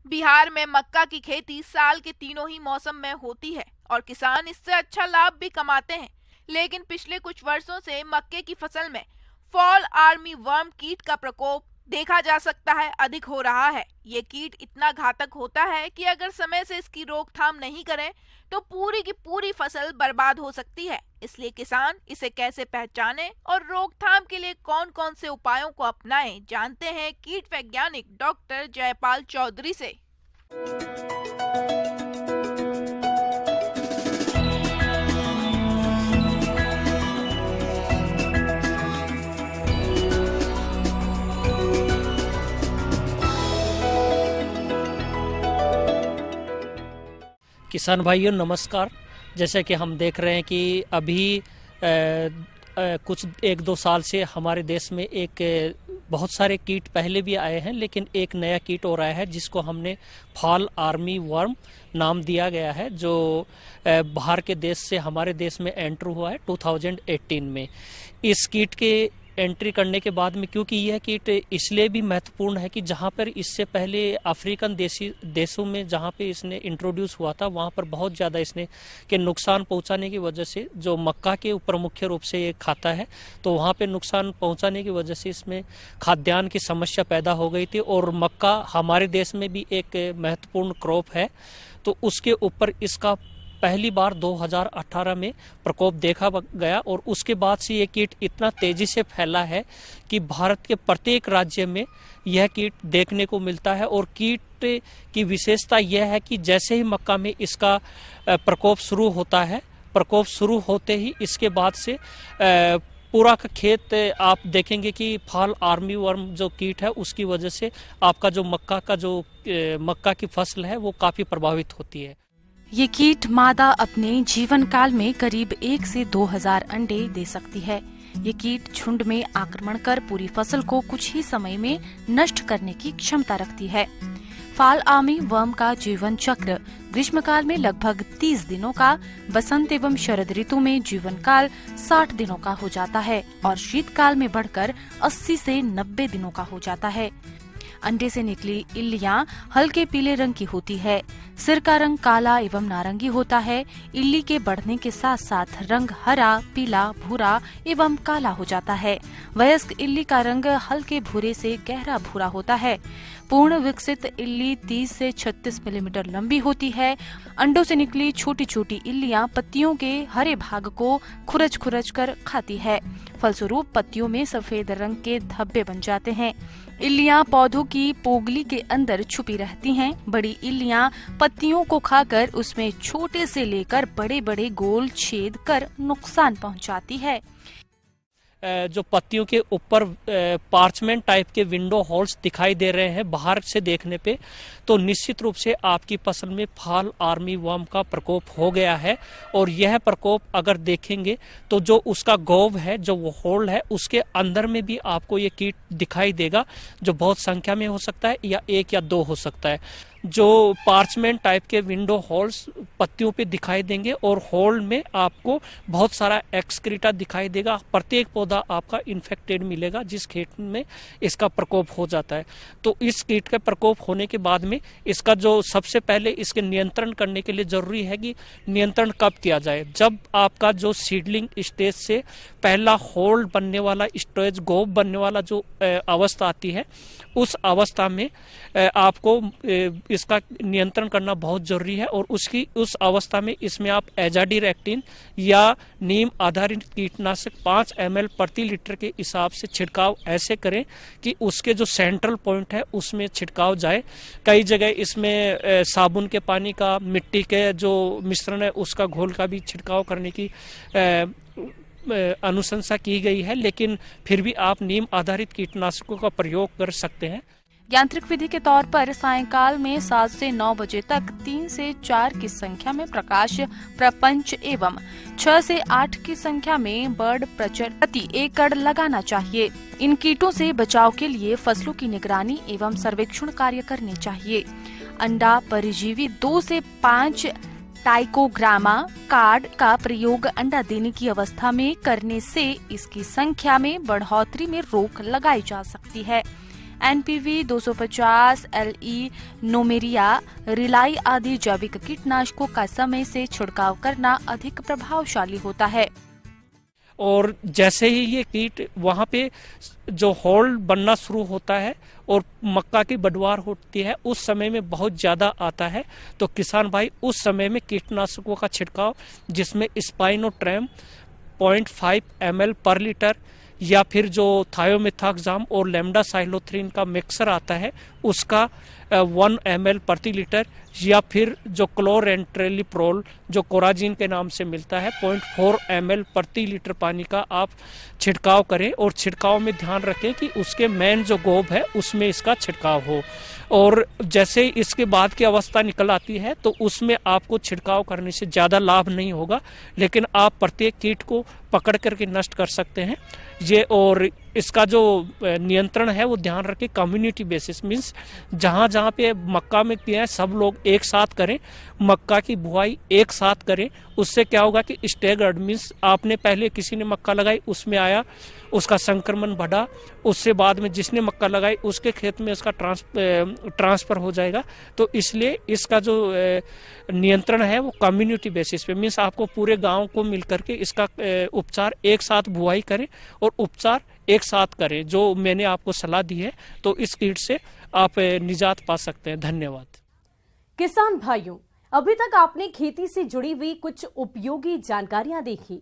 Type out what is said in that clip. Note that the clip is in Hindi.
बिहार में मक्का की खेती साल के तीनों ही मौसम में होती है और किसान इससे अच्छा लाभ भी कमाते हैं। लेकिन पिछले कुछ वर्षों से मक्के की फसल में फॉल आर्मी वर्म कीट का प्रकोप देखा जा सकता है अधिक हो रहा है। ये कीट इतना घातक होता है कि अगर समय से इसकी रोकथाम नहीं करें तो पूरी की पूरी फसल बर्बाद हो सकती है। इसलिए किसान इसे कैसे पहचाने और रोकथाम के लिए कौन कौन से उपायों को अपनाएं, जानते हैं कीट वैज्ञानिक डॉक्टर जयपाल चौधरी से। किसान भाइयों नमस्कार। जैसे कि हम देख रहे हैं कि अभी कुछ 1-2 साल से हमारे देश में बहुत सारे कीट पहले भी आए हैं, लेकिन एक नया कीट हो रहा है जिसको हमने फॉल आर्मी वर्म नाम दिया गया है, जो बाहर के देश से हमारे देश में एंटर हुआ है 2018 में। इस कीट के एंट्री करने के बाद में, क्योंकि यह कीट इसलिए भी महत्वपूर्ण है कि जहां पर इससे पहले अफ्रीकन देशों में जहां पे इसने इंट्रोड्यूस हुआ था, वहां पर बहुत ज़्यादा इसने के नुकसान पहुंचाने की वजह से, जो मक्का के ऊपर मुख्य रूप से ये खाता है, तो वहां पे नुकसान पहुंचाने की वजह से इसमें खाद्यान्न की समस्या पैदा हो गई थी। और मक्का हमारे देश में भी एक महत्वपूर्ण क्रॉप है, तो उसके ऊपर इसका पहली बार 2018 में प्रकोप देखा गया। और उसके बाद से ये कीट इतना तेजी से फैला है कि भारत के प्रत्येक राज्य में यह कीट देखने को मिलता है। और कीट की विशेषता यह है कि जैसे ही मक्का में इसका प्रकोप शुरू होता है, प्रकोप शुरू होते ही इसके बाद से पूरा का खेत आप देखेंगे कि फॉल आर्मी वर्म जो कीट है उसकी वजह से आपका जो मक्का की फसल है वो काफी प्रभावित होती है। ये कीट मादा अपने जीवन काल में करीब 1 से 2000 अंडे दे सकती है। ये कीट झुंड में आक्रमण कर पूरी फसल को कुछ ही समय में नष्ट करने की क्षमता रखती है। फॉल आर्मी वर्म का जीवन चक्र ग्रीष्मकाल में लगभग 30 दिनों का, बसंत एवं शरद ऋतु में जीवन काल 60 दिनों का हो जाता है और शीतकाल में बढ़कर 80 से 90 दिनों का हो जाता है। अंडे से निकली इल्लियां हल्के पीले रंग की होती है। सिर का रंग काला एवं नारंगी होता है। इल्ली के बढ़ने के साथ साथ रंग हरा, पीला, भूरा एवं काला हो जाता है। वयस्क इल्ली का रंग हल्के भूरे से गहरा भूरा होता है। पूर्ण विकसित इल्ली 30 से 36 मिलीमीटर लंबी होती है। अंडों से निकली छोटी छोटी इल्लियां पत्तियों के हरे भाग को खुरच खुरच कर खाती है। फलस्वरूप पत्तियों में सफेद रंग के धब्बे बन जाते हैं। इल्लियां पौधों की पोगली के अंदर छुपी रहती हैं। बड़ी इल्लियां पत्तियों को खाकर उसमें छोटे से लेकर बड़े बड़े गोल छेद कर नुकसान पहुंचाती है। जो पत्तियों के ऊपर पार्चमेंट टाइप के विंडो होल्स दिखाई दे रहे हैं बाहर से देखने पे, तो निश्चित रूप से आपकी फसल में फॉल आर्मी वर्म का प्रकोप हो गया है। और यह प्रकोप अगर देखेंगे तो जो उसका गोव है, जो वो होल है, उसके अंदर में भी आपको ये कीट दिखाई देगा, जो बहुत संख्या में हो सकता है या 1 या 2 हो सकता है। जो पार्चमेंट टाइप के विंडो होल्स पत्तियों पे दिखाई देंगे और होल में आपको बहुत सारा एक्सक्रीटा दिखाई देगा। प्रत्येक पौधा आपका इन्फेक्टेड मिलेगा जिस खेत में इसका प्रकोप हो जाता है। तो इस कीट के प्रकोप होने के बाद में इसका जो सबसे पहले इसके नियंत्रण करने के लिए जरूरी है कि नियंत्रण कब किया जाए, जब आपका जो सीडलिंग स्टेज से पहला होल बनने वाला स्टेज, गोब बनने वाला जो अवस्था आती है, उस अवस्था में आपको इसका नियंत्रण करना बहुत जरूरी है। और उस अवस्था में इसमें आप एजाडिरेक्टिन या नीम आधारित कीटनाशक 5 ml प्रति लीटर के हिसाब से छिड़काव ऐसे करें कि उसके जो सेंट्रल पॉइंट है उसमें छिड़काव जाए। कई जगह इसमें साबुन के पानी का, मिट्टी के जो मिश्रण है उसका घोल का भी छिड़काव करने की अनुशंसा की गई है, लेकिन फिर भी आप नीम आधारित कीटनाशकों का प्रयोग कर सकते हैं। यांत्रिक विधि के तौर पर सायंकाल में 7 से 9 बजे तक 3 से 4 की संख्या में प्रकाश प्रपंच एवं 6 से 8 की संख्या में बर्ड प्रचर प्रति एकड़ लगाना चाहिए। इन कीटों से बचाव के लिए फसलों की निगरानी एवं सर्वेक्षण कार्य करने चाहिए। अंडा परिजीवी 2 से 5 टाइकोग्रामा कार्ड का प्रयोग अंडा देने की अवस्था में करने से इसकी संख्या में बढ़ोतरी में रोक लगाई जा सकती है। एनपीवी 250, एलई, नोमेरिया, रिलाई आदि जैविक कीटनाशकों का समय से छिड़काव करना अधिक प्रभावशाली होता है। और जैसे ही ये कीट वहाँ पे जो होल बनना शुरू होता है और मक्का की बढ़वार होती है, उस समय में बहुत ज़्यादा आता है, तो किसान भाई उस समय में कीटनाशकों का छिड़काव, जिसमें स्पाइनोट्रेम 0.5 ml पर लीटर या फिर जो थायोमिथाक्साम और लैम्डासाइलोथ्रीन का मिक्सर आता है उसका 1 ml प्रति लीटर, या फिर जो क्लोरेंट्रेलिप्रोल जो कोराजिन के नाम से मिलता है 0.4 ml प्रति लीटर पानी का आप छिड़काव करें। और छिड़काव में ध्यान रखें कि उसके मेन जो गोब है उसमें इसका छिड़काव हो। और जैसे इसके बाद की अवस्था निकल आती है तो उसमें आपको छिड़काव करने से ज़्यादा लाभ नहीं होगा, लेकिन आप प्रत्येक कीट को पकड़ करके नष्ट कर सकते हैं ये। और इसका जो नियंत्रण है वो ध्यान रखें कम्युनिटी बेसिस, मीन्स जहाँ जहाँ पे मक्का में किया है सब लोग एक साथ करें, मक्का की बुआई एक साथ करें। उससे क्या होगा कि स्टेगर्ड, मीन्स आपने पहले किसी ने मक्का लगाई उसमें आया, उसका संक्रमण बढ़ा, उससे बाद में जिसने मक्का लगाई उसके खेत में उसका ट्रांसफर हो जाएगा। तो इसलिए इसका जो नियंत्रण है वो कम्युनिटी बेसिस पे, मीन्स आपको पूरे गांव को मिलकर के इसका उपचार एक साथ बुआई करें और उपचार एक साथ करें, जो मैंने आपको सलाह दी है, तो इस कीट से आप निजात पा सकते हैं। धन्यवाद। किसान भाइयों, अभी तक आपने खेती से जुड़ी हुई कुछ उपयोगी जानकारियां देखी।